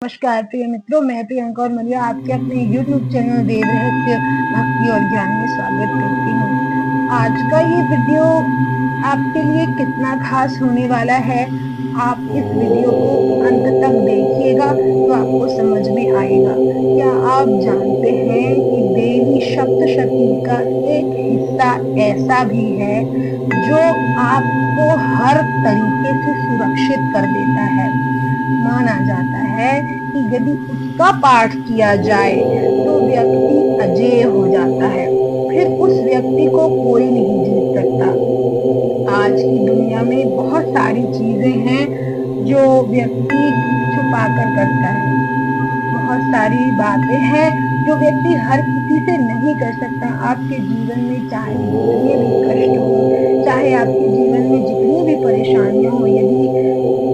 नमस्कार प्रिय मित्रों, मैं प्रियंका और मलिया आपके अपने YouTube चैनल वेद रहस्य भक्ति और ज्ञान में स्वागत करती हूँ। आज का ये वीडियो आपके लिए कितना खास होने वाला है, आप इस वीडियो को अंत तक देखिएगा तो आपको समझ में आएगा। क्या आप जानते हैं कि देवी सप्तशती का एक हिस्सा ऐसा भी है जो आपको हर तरीके से सुरक्षित कर देता है। माना जाता है कि यदि उसका पाठ किया जाए तो व्यक्ति अजेय हो जाता है, फिर उस व्यक्ति को कोई नहीं जीत सकता। आज की दुनिया में बहुत सारी चीजें हैं जो व्यक्ति छुपा कर करता है, बहुत सारी बातें हैं जो व्यक्ति हर किसी से नहीं कर सकता। आपके जीवन में चाहे जितने भी कष्ट हो, चाहे आपके जीवन में जितनी भी परेशानियां हो, यदि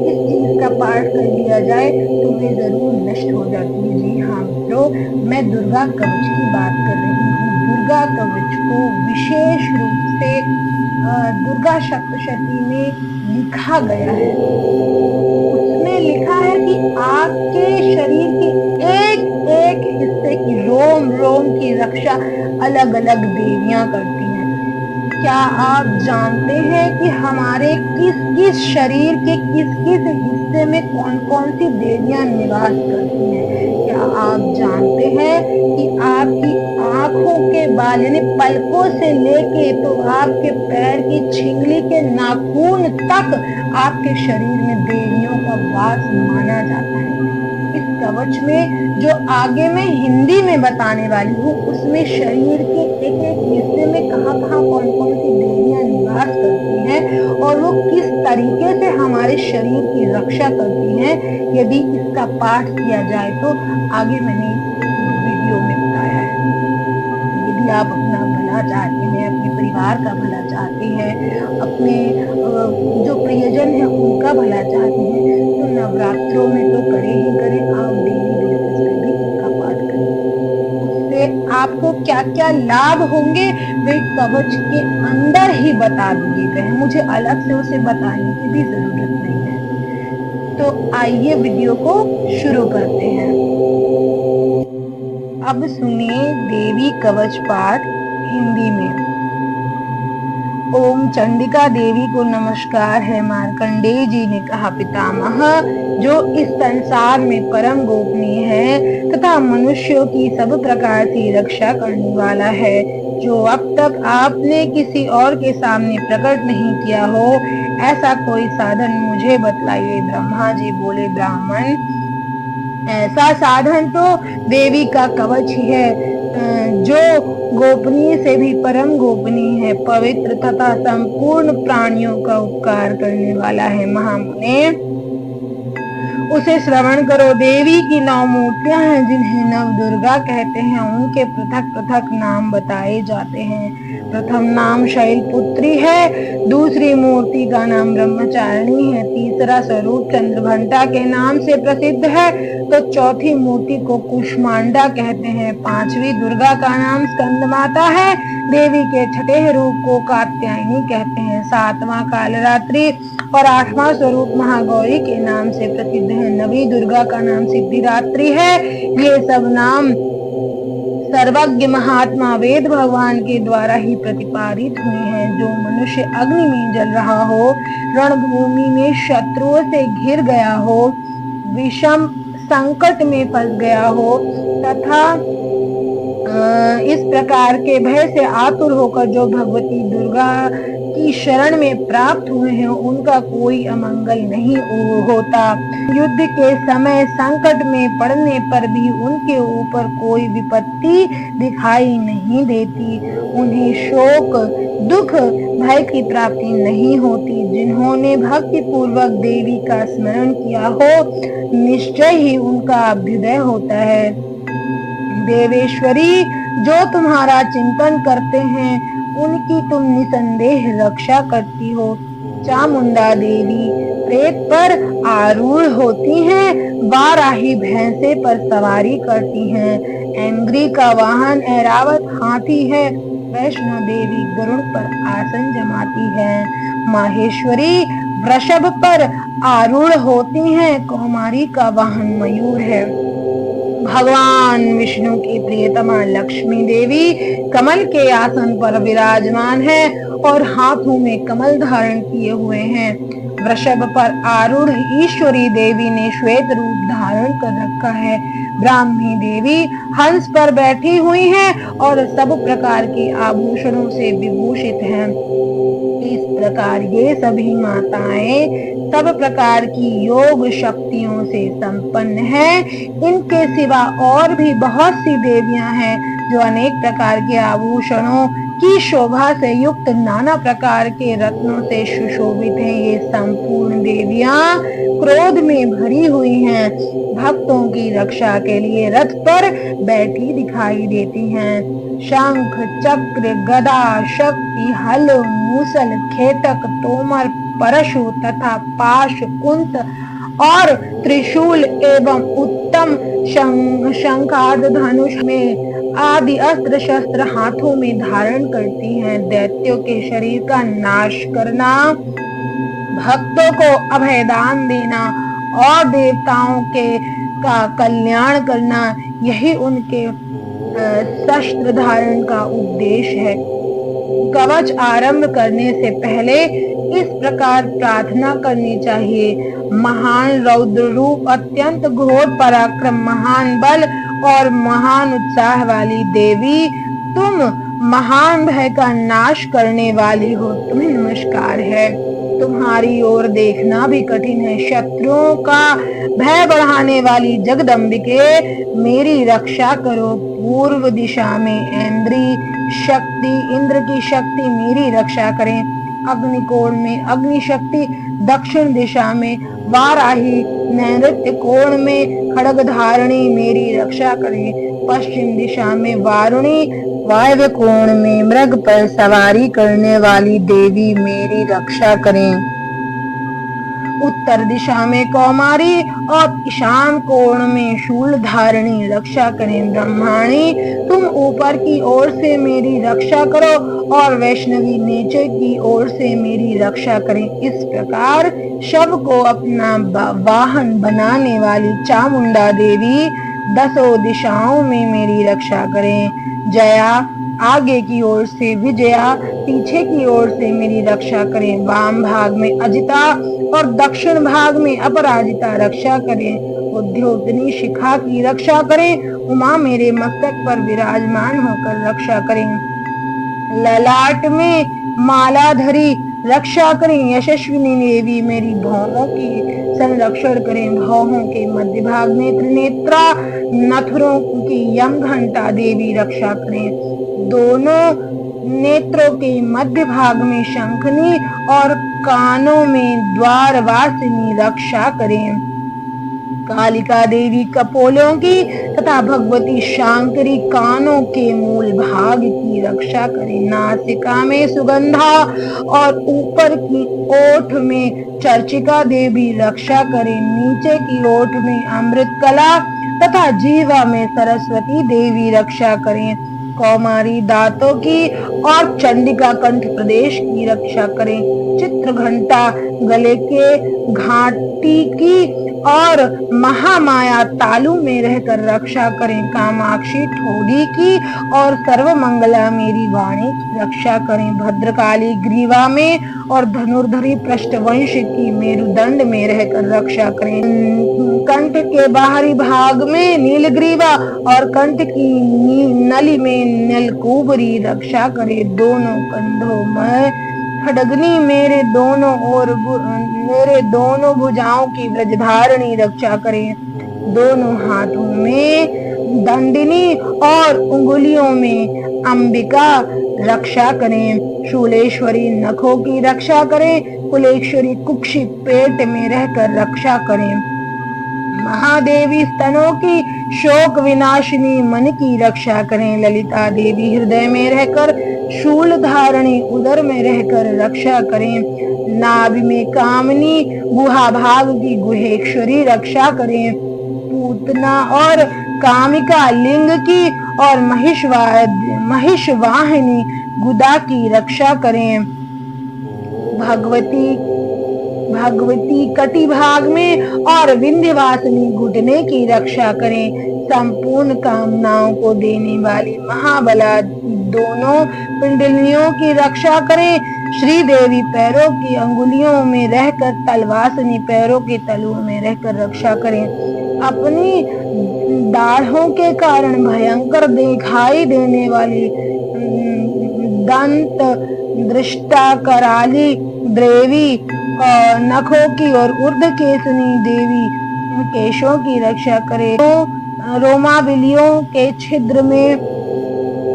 इस चीज का पाठ कर लिया जाए तो वे जरूर नष्ट हो जाती है। जी हाँ मित्रों, मैं दुर्गा कवच की बात कर रही हूँ। दुर्गा कवच को विशेष रूप से दुर्गा सप्तशती में लिखा गया है। उसमें लिखा है कि आपके शरीर के एक एक हिस्से की रोम रोम की रक्षा अलग अलग देवियां करती हैं। क्या आप जानते हैं कि हमारे किस किस शरीर के किस किस हिस्से में कौन कौन सी देवियां निवास करती हैं? क्या आप जानते हैं कि आपकी आंखों के बाल यानी पलकों से लेके तो आपके पैर की छिंगली के नाखून तक आपके शरीर में देवियों का वास माना जाता है। इस कवच में जो आगे मैं हिंदी में बताने वाली हूँ, उसमें शरीर के एक एक हिस्से में कहाँ कौन कौन सी देवियां निवास करती हैं और वो किस तरीके से हमारे शरीर की रक्षा करती हैं, यदि इसका पाठ किया जाए तो आगे मैंने वीडियो में बताया है। यदि आप अपना भला चाहते हैं, अपने परिवार का भला चाहते हैं, अपने जो प्रियजन है उनका भला चाहते हैं, तो नवरात्रों में तो करें ही करें, आप डेली बेसिस पे भी इसका पाठ करें। उससे आपको क्या क्या लाभ होंगे वे कवच के अंदर ही बता दिए गए हैं, मुझे अलग से उसे बताने की भी जरूरत नहीं है। तो आइए वीडियो को शुरू करते हैं। अब सुनिए देवी कवच पाठ हिंदी में। ओम चंडिका देवी को नमस्कार है। मार्कंडेय जी ने कहा, पितामह जो इस संसार में परम गोपनीय है तथा मनुष्यों की सब प्रकार से रक्षा करने वाला है, जो अब तक आपने किसी और के सामने प्रकट नहीं किया हो, ऐसा कोई साधन मुझे बतलाइए। ब्रह्मा जी बोले, ब्राह्मण ऐसा साधन तो देवी का कवच ही है, जो गोपनीय से भी परम गोपनीय है, पवित्र तथा संपूर्ण प्राणियों का उपकार करने वाला है। महामुने उसे श्रवण करो। देवी की 9 मूर्तियां हैं जिन्हें नव दुर्गा कहते हैं। उनके पृथक पृथक नाम बताए जाते हैं। प्रथम नाम शैलपुत्री है, दूसरी मूर्ति का नाम ब्रह्मचारिणी है, तीसरा स्वरूप चंद्रघंटा के नाम से प्रसिद्ध है, तो चौथी मूर्ति को कुष्मांडा कहते हैं। पांचवी दुर्गा का नाम स्कंद माता है, देवी के छठे रूप को कात्यायनी कहते हैं। सातवां कालरात्रि और आठवां स्वरूप महागौरी के नाम से प्रसिद्ध है। नवी दुर्गा का नाम सिद्धिदात्री है। ये सब नाम सर्वज्ञ महात्मा वेद भगवान के द्वारा ही प्रतिपादित हुए हैं। जो मनुष्य अग्नि में जल रहा हो, रणभूमि में शत्रुओं से घिर गया हो, विषम संकट में फंस गया हो तथा इस प्रकार के भय से आतुर होकर जो भगवती दुर्गा की शरण में प्राप्त हुए हैं, उनका कोई अमंगल नहीं होता। युद्ध के समय संकट में पड़ने पर भी उनके ऊपर कोई विपत्ति दिखाई नहीं देती। उन्हें शोक दुख भय की प्राप्ति नहीं होती। जिन्होंने भक्ति पूर्वक देवी का स्मरण किया हो, निश्चय ही उनका अभ्युदय होता है। देवेश्वरी जो तुम्हारा चिंतन करते हैं, उनकी तुम निसंदेह रक्षा करती हो। चामुंडा देवी प्रेत पर आरूढ़ होती हैं, वाराही भैंसे पर सवारी करती हैं, एंग्री का वाहन ऐरावत हाथी है, वैष्णो देवी गरुड़ पर आसन जमाती है। माहेश्वरी वृषभ पर आरूढ़ होती हैं। कौमारी का वाहन मयूर है। भगवान विष्णु की प्रियतमा लक्ष्मी देवी कमल के आसन पर विराजमान है और हाथों में कमल धारण किए हुए हैं। वृषभ पर आरूढ़ ईश्वरी देवी ने श्वेत रूप धारण कर रखा है। ब्राह्मी देवी हंस पर बैठी हुई हैं और सब प्रकार के आभूषणों से विभूषित हैं। इस प्रकार ये सभी माताएं सब प्रकार की योग शक्तियों से संपन्न हैं। इनके सिवा और भी बहुत सी देवियां हैं जो अनेक प्रकार के आभूषणों की शोभा से युक्त नाना प्रकार के रत्नों से सुशोभित हैं। ये संपूर्ण देवियां क्रोध में भरी हुई हैं। भक्तों की रक्षा के लिए रथ पर बैठी दिखाई देती हैं। शंख, चक्र, गदा, शक्ति, हल, मूसल, खेटक, तोमर, परशु तथा पाश, कुंत और त्रिशूल एवं उत्तम शंखाद धनुष में आदि अस्त्र शस्त्र हाथों में धारण करती हैं। दैत्यों के शरीर का नाश करना, भक्तों को अभयदान देना और देवताओं का कल्याण करना, यही उनके शस्त्र धारण का उद्देश्य है। कवच आरंभ करने से पहले इस प्रकार प्रार्थना करनी चाहिए। महान रौद्र रूप, अत्यंत घोर पराक्रम, महान बल और महान उत्साह वाली देवी, तुम महान भय का नाश करने वाली हो, तुम्हें नमस्कार है। तुम्हारी ओर देखना भी कठिन है। शत्रुओं का भय बढ़ाने वाली जगदम्बिके, मेरी रक्षा करो। पूर्व दिशा में इंद्र की शक्ति मेरी रक्षा करें। अग्निकोण में अग्नि शक्ति, दक्षिण दिशा में वाराही, नैऋत्य कोण में खड्गधारिणी मेरी रक्षा करें। पश्चिम दिशा में वारुणी, वायव्य कोण में मृग पर सवारी करने वाली देवी मेरी रक्षा करें। उत्तर दिशा में कौमारी और ईशान कोण में शूल धारिणी रक्षा करें। ब्रह्माणी, तुम ऊपर की ओर से मेरी रक्षा करो और वैष्णवी नीचे की ओर से मेरी रक्षा करें। इस प्रकार शव को अपना वाहन बनाने वाली चामुंडा देवी दसों दिशाओं में मेरी रक्षा करें। जया, आगे की ओर से विजया, पीछे की ओर से मेरी रक्षा करें। वाम भाग में अजिता और दक्षिण भाग में अपराजिता रक्षा करें। उद्योतनी शिखा की रक्षा करें। उमा मेरे मस्तक पर विराजमान होकर रक्षा करें। ललाट में मालाधरी रक्षा करें। यशस्विनी देवी मेरी भौहों की संरक्षण करें। भौहों के मध्य भाग में त्रिनेत्रा, नथुरों की यम घंटा देवी रक्षा करें। दोनों नेत्रों के मध्य भाग में शंखनी और कानों में द्वारवासिनी रक्षा करें। कालिका देवी कपोलों की तथा भगवती शांकरी कानों के मूल भाग की रक्षा करें। नासिका में सुगंधा और ऊपर की ओठ में चर्चिका देवी रक्षा करें। नीचे की ओठ में अमृतकला तथा जीवा में सरस्वती देवी रक्षा करें। कौमारी दांतों की और चंडिका कंठ प्रदेश की रक्षा करें। चित्र घंटा गले के घाटी की और महामाया तालु में रहकर रक्षा करें। कामाक्षी ठोड़ी की और सर्वमंगला मेरी वाणी की रक्षा करें। भद्रकाली ग्रीवा में और धनुर्धरी पृष्ठवंश की मेरुदंड में रहकर रक्षा करें। कंठ के बाहरी भाग में नीलग्रीवा और कंठ की नली में नीलकुबरी रक्षा करें। दोनों कंधों में खड्गनी मेरे दोनों भुजाओं की व्रजधारिणी रक्षा करें। दोनों हाथों में दंडिनी और उंगलियों में अंबिका रक्षा करें। शूलेश्वरी नखों की रक्षा करें। कुलेश्वरी कुक्षी पेट में रहकर रक्षा करें। महादेवी स्तनों की शोक विनाशिनी मन की रक्षा करें। ललिता देवी हृदय में रहकर शूल धारणी उदर में रहकर रक्षा करें। नाभि में कामनी गुहा भाग की गुहेश्वरी रक्षा करें। पूतना और कामिका लिंग की और महिषवाहिनी गुदा की रक्षा करें। भगवती भगवती कटी भाग में और विंध्यवासिनी घुटने की रक्षा करें। संपूर्ण कामनाओं को देने वाली महाबला दोनों पिंडलियों की रक्षा करें। श्री देवी पैरों की अंगुलियों में रहकर, तलवासिनी पैरों के तलुओं में रहकर रक्षा करें। अपनी दाढ़ों के कारण भयंकर दिखाई देने वाली दंत दृष्टा कराली देवी, नखों की और ऊर्ध्वकेशनी देवी केशों की रक्षा करे। रोमावलियों के छिद्र में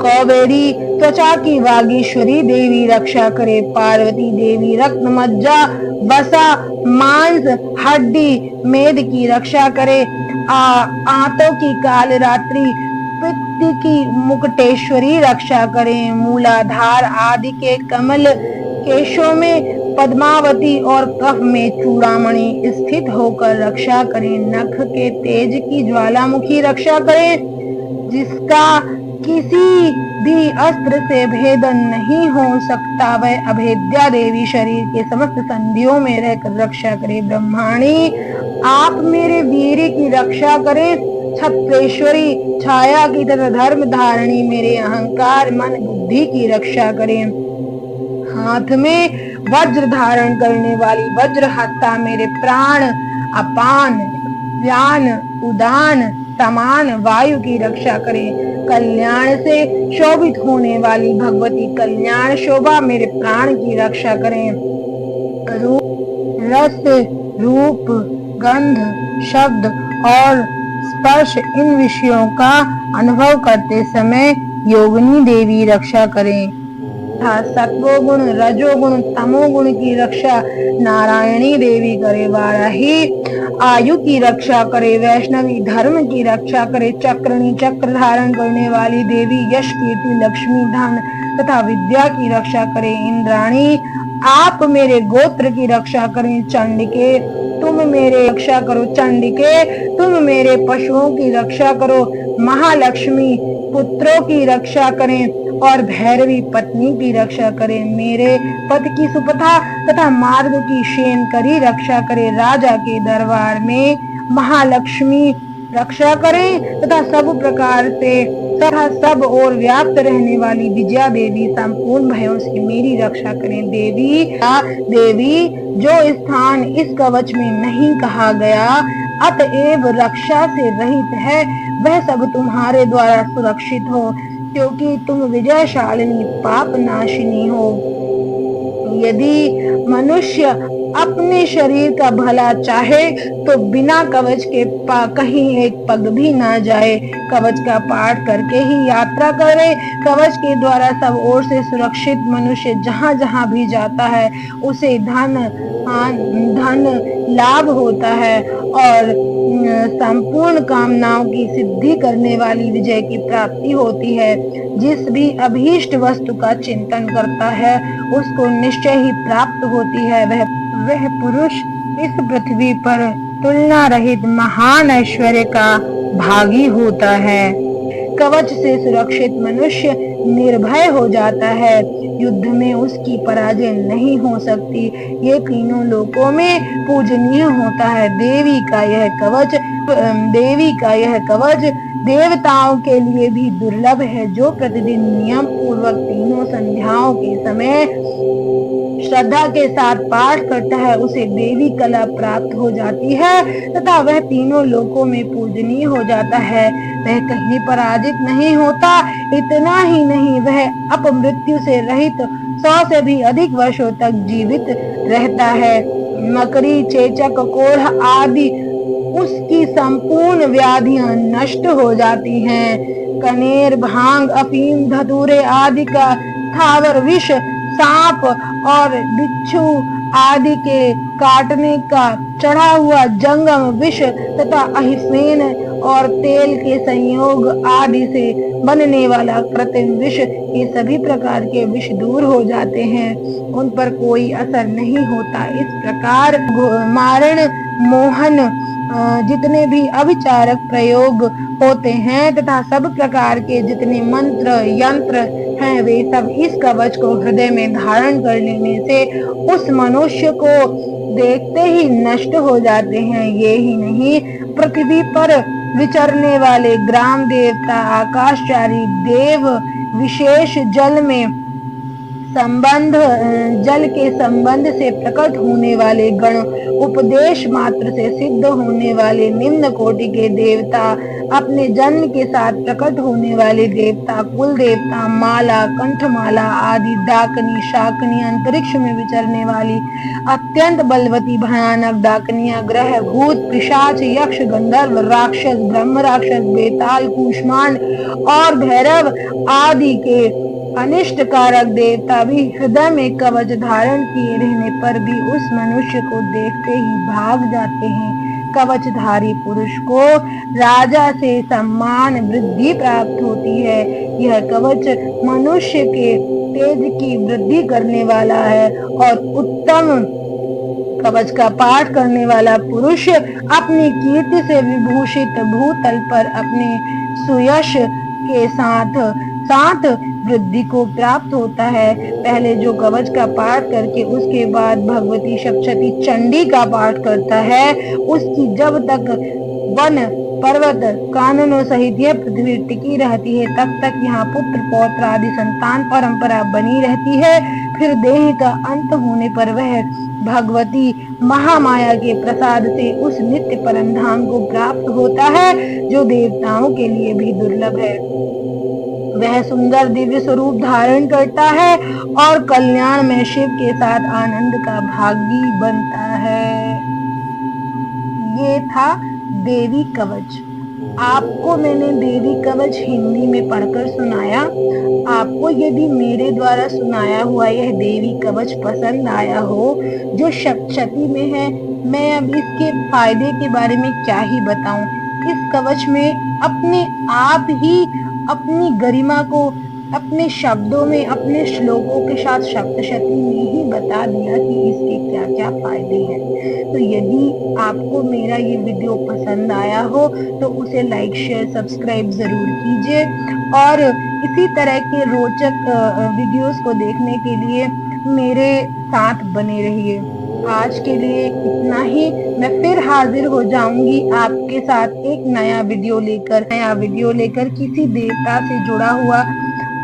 कौबेरी त्वचा की वागीश्वरी देवी रक्षा करे। पार्वती देवी रक्त मज्जा वसा मांस हड्डी मेद की रक्षा करे। आंतों की काल रात्रि पित्त की मुकुटेश्वरी रक्षा करें। मूलाधार आदि के कमल केशों में पद्मावती और कफ में चूड़ामणि स्थित होकर रक्षा करें। नख के तेज की ज्वालामुखी रक्षा करें, जिसका किसी भी अस्त्र से भेदन नहीं हो सकता। वह अभेद्या देवी शरीर के समस्त संधियों में रहकर रक्षा करे। ब्रह्माणी आप मेरे वीर की रक्षा करें। छत्रेश्वरी छाया की तरह धर्म धारणी मेरे अहंकार मन बुद्धि की रक्षा करें। हाथ में वज्र धारण करने वाली वज्र हस्ता मेरे प्राण अपान व्यान उदान समान वायु की रक्षा करें। कल्याण से शोभित होने वाली भगवती कल्याण शोभा मेरे प्राण की रक्षा करें। रस रूप गंध शब्द और स्पर्श इन विषयों का अनुभव करते समय योगिनी देवी रक्षा करें। सत्वोगुण रजोगुण तमोगुण की रक्षा नारायणी देवी करे। वाराही आयु की रक्षा करे। वैष्णवी धर्म की रक्षा करे। चक्रणी चक्र धारण करने वाली देवी यश कीर्ति लक्ष्मी धन तथा विद्या की रक्षा करे। इंद्राणी आप मेरे गोत्र की रक्षा करें। चंडिके तुम मेरे रक्षा करो। चंडिके तुम मेरे पशुओं की रक्षा करो। महालक्ष्मी पुत्रों की रक्षा करें और भैरवी पत्नी की रक्षा करें। मेरे पति की सुपथा तथा मार्ग की शेन करी रक्षा करे। राजा के दरबार में महालक्ष्मी रक्षा करें तथा सब प्रकार से तथा सब और व्याप्त रहने वाली विजया देवी संपूर्ण भयों से मेरी रक्षा करें। देवी जो स्थान इस कवच में नहीं कहा गया अतएव रक्षा से रहित है, वह सब तुम्हारे द्वारा सुरक्षित हो, क्योंकि तुम विजयशालिनी पाप नाशिनी हो। यदि मनुष्य अपने शरीर का भला चाहे तो बिना कवच के कहीं एक पग भी ना जाए। कवच का पाठ करके ही यात्रा करे। कवच के द्वारा सब ओर से सुरक्षित मनुष्य जहाँ जहाँ भी जाता है उसे धन लाभ होता है और संपूर्ण कामनाओं की सिद्धि करने वाली विजय की प्राप्ति होती है। जिस भी अभीष्ट वस्तु का चिंतन करता है उसको निश्चय ही प्राप्त होती है। वह पुरुष इस पृथ्वी पर तुलना रहित महान ऐश्वर्य का भागी होता है। कवच से सुरक्षित मनुष्य निर्भय हो जाता है। युद्ध में उसकी पराजय नहीं हो सकती। ये तीनों लोकों में पूजनीय होता है। देवी का यह कवच देवताओं के लिए भी दुर्लभ है। जो प्रतिदिन नियम पूर्वक तीनों संध्याओं के समय श्रद्धा के साथ पाठ करता है उसे देवी कला प्राप्त हो जाती है तथा वह तीनों लोकों में पूजनीय हो जाता है। वह कहीं पराजित नहीं होता। इतना ही नहीं, वह अपमृत्यु से रहित 100 से भी अधिक वर्षों तक जीवित रहता है। मकड़ी चेचक कोढ़ आदि उसकी संपूर्ण व्याधियां नष्ट हो जाती हैं। कनेर भांग अफीम धतूरे आदि का स्थावर विष, सांप और बिच्छू आदि के काटने का चढ़ा हुआ जंगम विष तथा अहिफेन और तेल के संयोग आदि से बनने वाला कृत्रिम विष, ये सभी प्रकार के विष दूर हो जाते हैं, उन पर कोई असर नहीं होता। इस प्रकार मारण मोहन जितने भी अभिचारक प्रयोग होते हैं तथा सब प्रकार के जितने मंत्र यंत्र हैं वे सब इस कवच को हृदय में धारण कर लेने से उस मनुष्य को देखते ही नष्ट हो जाते हैं। ये ही नहीं, पृथ्वी पर विचरने वाले ग्राम देवता, आकाशचारी देव, विशेष जल के संबंध से प्रकट होने वाले गण, उपदेश मात्र से सिद्ध होने वाले निम्न कोटि के देवता, अपने जन्म के साथ प्रकट होने वाले देवता, कुल देवता, माला, कंठमाला आदि, डाकनी, शाकनी, अंतरिक्ष में विचरने वाली अत्यंत बलवती भयानक डाकनियां, ग्रह, भूत, पिशाच, यक्ष, गंधर्व, राक्षस, ब्रह्म राक्षस, बेताल, कूष्मांड और भैरव आदि के अनिष्ट कारक देवता भी हृदय में कवच धारण किए रहने पर भी उस मनुष्य को देखते ही भाग जाते हैं। कवचधारी पुरुष को राजा से सम्मान वृद्धि प्राप्त होती है। यह कवच मनुष्य के तेज की वृद्धि करने वाला है और उत्तम कवच का पाठ करने वाला पुरुष अपनी कीर्ति से विभूषित भूतल पर अपने सुयश के साथ वृद्धि को प्राप्त होता है। पहले जो कवच का पाठ करके उसके बाद भगवती सप्तशती चंडी का पाठ करता है, उसकी जब तक वन पर्वत काननों सहित यह पृथ्वी टिकी रहती है, तब तक यहाँ पुत्र पौत्र आदि संतान परंपरा बनी रहती है। फिर देह का अंत होने पर वह भगवती महामाया के प्रसाद से उस नित्य परम धाम को प्राप्त होता है, जो देवताओं के लिए भी दुर्लभ है। वह सुंदर दिव्य स्वरूप धारण करता है और कल्याण में शिव के साथ आनंद का भागी बनता है। ये था देवी कवच। आपको मैंने देवी कवच हिंदी में पढ़कर सुनाया। आपको यदि मेरे द्वारा सुनाया हुआ यह देवी कवच पसंद आया हो, जो सप्तशती में है, मैं अब इसके फायदे के बारे में क्या ही बताऊं। इस कवच में अपने आप ही अपनी गरिमा को अपने शब्दों में, अपने श्लोकों के साथ सप्तशती में ही बता दिया कि इसके क्या क्या फायदे हैं। तो यदि आपको मेरा ये वीडियो पसंद आया हो तो उसे लाइक, शेयर, सब्सक्राइब जरूर कीजिए और इसी तरह के रोचक वीडियोस को देखने के लिए मेरे साथ बने रहिए। आज के लिए इतना ही। मैं फिर हाजिर हो जाऊंगी आपके साथ एक नया वीडियो लेकर किसी देवता से जुड़ा हुआ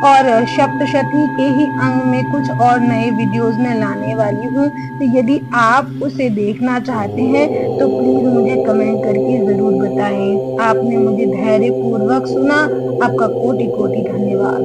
और सप्तशती के ही अंग में कुछ और नए वीडियोस में लाने वाली हूँ। तो यदि आप उसे देखना चाहते हैं तो प्लीज मुझे कमेंट करके जरूर बताएं। आपने मुझे धैर्य पूर्वक सुना। आपका कोटि कोटि धन्यवाद।